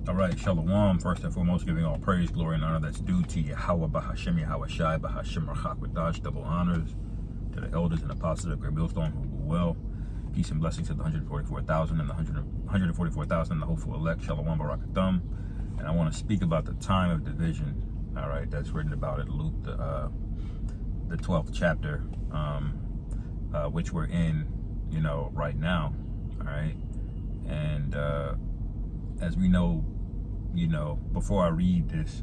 All right, Shalom. First and foremost, giving all praise, glory, and honor that's due to Yahweh, Bahashem, Yahweh Shai, Bahashem, Rachakwadash, double honors to the elders and apostles of Great Millstone who rule well. Peace and blessings to the 144,000 and the 144,000 and the hopeful elect. Shalom, Barakathum. And I want to speak about the time of division. All right, that's written about in Luke, the 12th chapter, which we're in, right now. All right, and as we know, before I read this,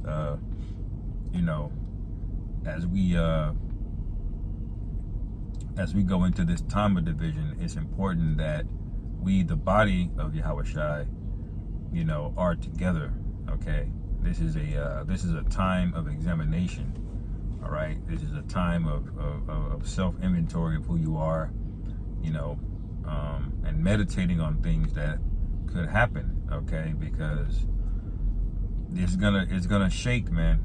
as we go into this time of division, it's important that we, the body of Yahweh Shai, are together. Okay, this is a time of examination. All right, this is a time of self-inventory of who you are, and meditating on things that could happen. Okay, because it's gonna shake, man.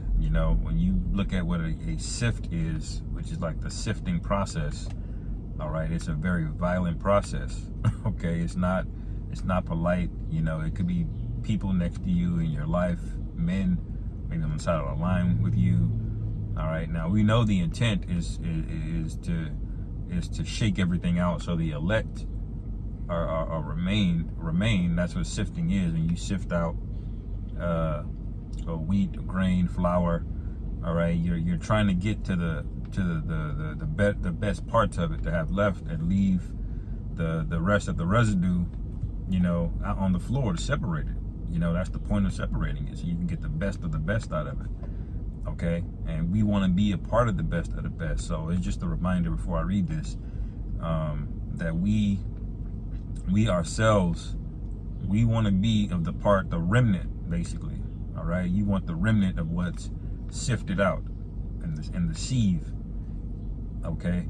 When you look at what a sift is, which is like the sifting process. All right, it's a very violent process. Okay, it's not polite. It could be people next to you in your life, men maybe on the side of the line with you. All right, now we know the intent is to shake everything out so the elect are remain. That's what sifting is. When you sift out wheat, grain, flour, all right, you're trying to get to the best parts of it to have left and leave the rest of the residue, out on the floor to separate it. That's the point of separating it, so you can get the best of the best out of it. Okay, and we want to be a part of the best of the best. So it's just a reminder before I read this, that we ourselves, we want to be of the remnant, basically. All right, you want the remnant of what's sifted out and the sieve. Okay,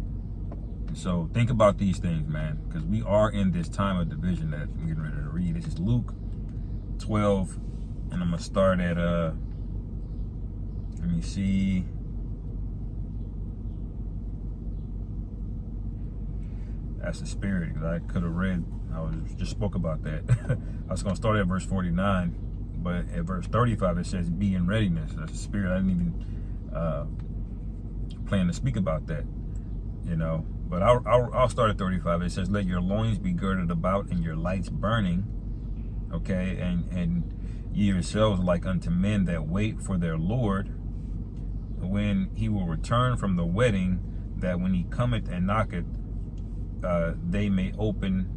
so think about these things, man, because we are in this time of division that I'm getting ready to read. This is Luke 12, and I'm gonna start at let me see. That's the spirit, because I could have read. Just spoke about that. I was gonna start at verse 49, but at verse 35 it says, "Be in readiness." That's the spirit. I didn't even plan to speak about that, But I'll start at 35. It says, "Let your loins be girded about and your lights burning." Okay, and ye yourselves like unto men that wait for their Lord, when he will return from the wedding, that when he cometh and knocketh, they may open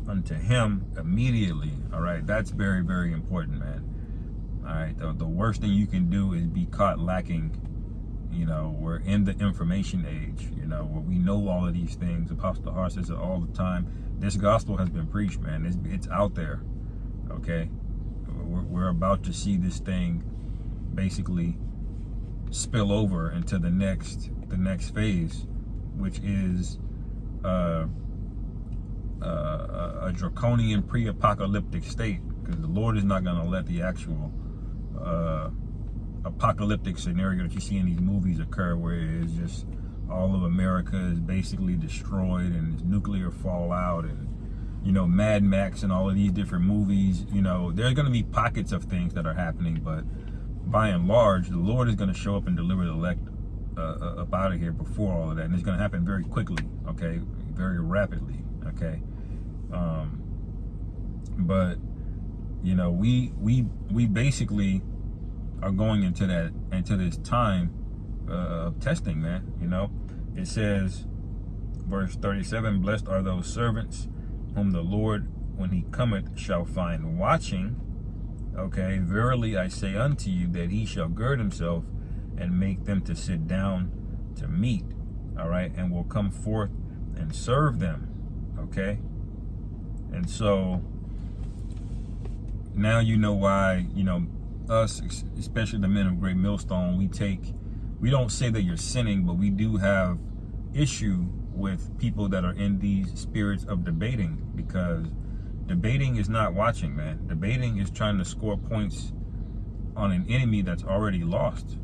unto him immediately. All right, that's very, very important, man. All right, the worst thing you can do is be caught lacking. We're in the information age, where we know all of these things. Apostle Har says it all the time. This gospel has been preached, man. It's out there. Okay, we're about to see this thing basically spill over into the next phase, which is a draconian pre-apocalyptic state, because the Lord is not going to let the actual apocalyptic scenario that you see in these movies occur, where it's just all of America is basically destroyed and it's nuclear fallout and Mad Max and all of these different movies. There's going to be pockets of things that are happening, but by and large, the Lord is going to show up and deliver the elect up out of here before all of that, and it's going to happen very quickly. Okay, very rapidly. Okay, but we basically are going into this time of testing, man. It says, verse 37, "Blessed are those servants whom the Lord, when he cometh, shall find watching. Okay, verily I say unto you that he shall gird himself and make them to sit down to meat. All right, and will come forth and serve them." Okay, and so now why us, especially the men of Great Millstone, we don't say that you're sinning, but we do have issue with people that are in these spirits of debating, because debating is not watching, man. Debating is trying to score points on an enemy that's already lost.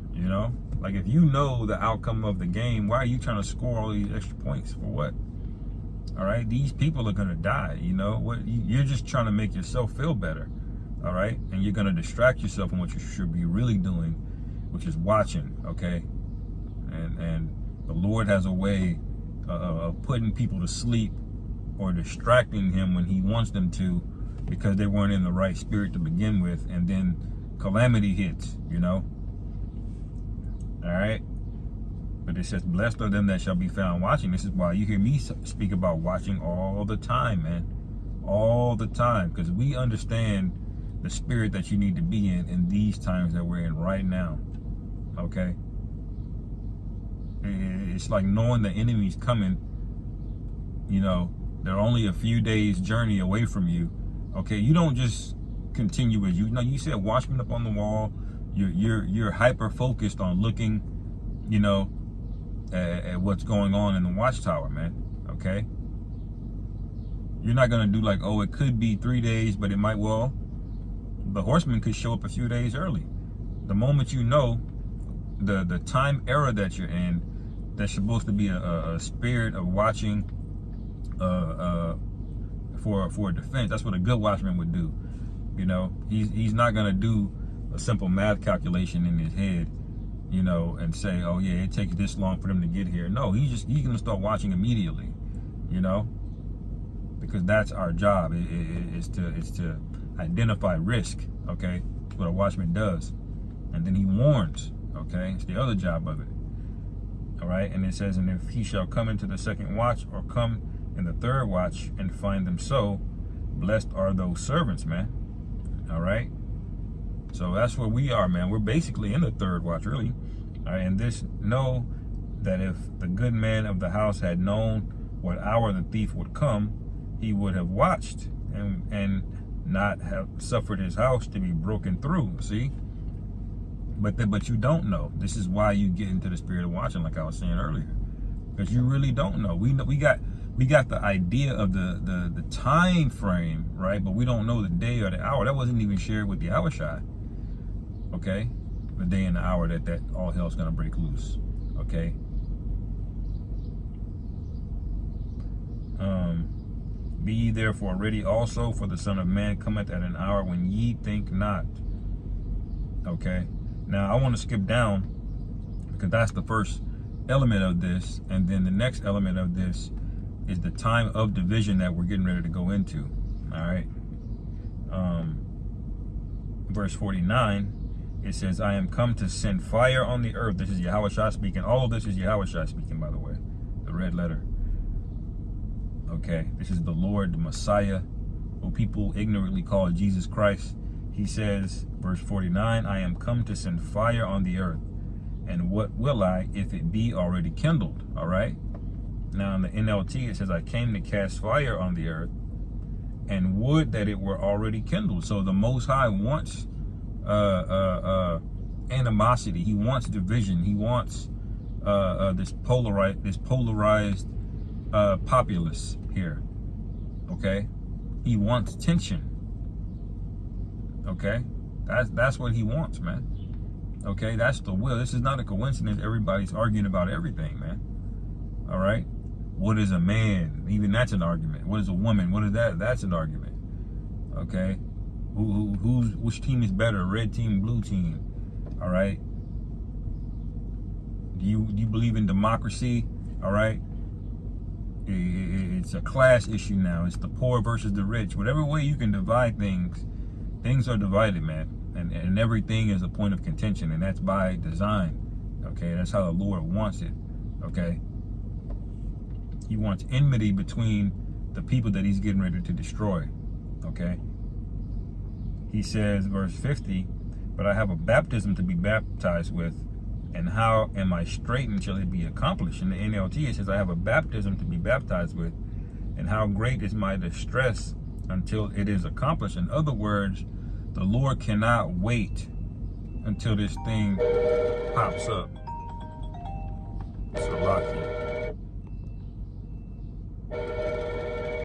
Like, if you know the outcome of the game, why are you trying to score all these extra points for what? All right, these people are gonna die. What you're just trying to make yourself feel better. all right? And you're going to distract yourself from what you should be really doing, which is watching, okay? And the Lord has a way of putting people to sleep or distracting him when he wants them to, because they weren't in the right spirit to begin with, and then calamity hits, you know? All right? But it says, blessed are them that shall be found watching. This is why you hear me speak about watching all the time, man. All the time. Because we understand the spirit that you need to be in these times that we're in right now. Okay? It's like knowing the enemy's coming. You know, they're only a few days journey away from you. Okay? You don't just continue as you know. You said watchman up on the wall. You're hyper focused on looking, you know, at what's going on in the watchtower, man. Okay? You're not going to do like, oh, it could be 3 days, but it might, well, the horseman could show up a few days early. The moment you know the time era that you're in, that's supposed to be a spirit of watching for defense. That's what a good watchman would do. You know, he's not going to do a simple math calculation in his head, you know, and say, oh yeah, it takes this long for them to get here. No, he's going to start watching immediately, you know, because that's our job. It's to identify risk. Okay, that's what a watchman does, and then he warns. Okay, it's the other job of it. All right, and it says, and if he shall come into the second watch or come in the third watch and find them so, blessed are those servants, man. All right. So that's where we are, man. We're basically in the third watch, really. All right, and this, know that if the good man of the house had known what hour the thief would come, he would have watched and not have suffered his house to be broken through. See? But you don't know. This is why you get into the spirit of watching, like I was saying earlier, because you really don't know. We got the idea of the time frame, right? But we don't know the day or the hour. That wasn't even shared with the Awashai. Okay, the day and the hour that all hell's gonna break loose. Okay. Be ye therefore ready also, for the Son of Man cometh at an hour when ye think not. Okay. Now I want to skip down, because that's the first element of this, and then the next element of this is the time of division that we're getting ready to go into. All right. Verse 49. It says, I am come to send fire on the earth. This is Yahushua speaking. All of this is Yahushua speaking, by the way. The red letter. Okay. This is the Lord, the Messiah, who people ignorantly call Jesus Christ. He says, verse 49, I am come to send fire on the earth. And what will I, if it be already kindled? All right. Now in the NLT, it says, I came to cast fire on the earth, and would that it were already kindled. So the Most High wants animosity. He wants division. He wants this polarized populace here. Okay, he wants tension. Okay, that's what he wants, man. Okay, that's the will. This is not a coincidence. Everybody's arguing about everything, man. All right, what is a man? Even that's an argument. What is a woman? What is that? That's an argument. Okay. Which team is better, red team, blue team? All right. Do you believe in democracy? All right. It's a class issue now. It's the poor versus the rich. Whatever way you can divide things, things are divided, man. And everything is a point of contention, and that's by design. Okay, that's how the Lord wants it. Okay. He wants enmity between the people that he's getting ready to destroy. Okay. He says, verse 50, but I have a baptism to be baptized with, and how am I straitened shall it be accomplished? In the NLT, it says, I have a baptism to be baptized with, and how great is my distress until it is accomplished. In other words, the Lord cannot wait until this thing pops up. It's a lot here.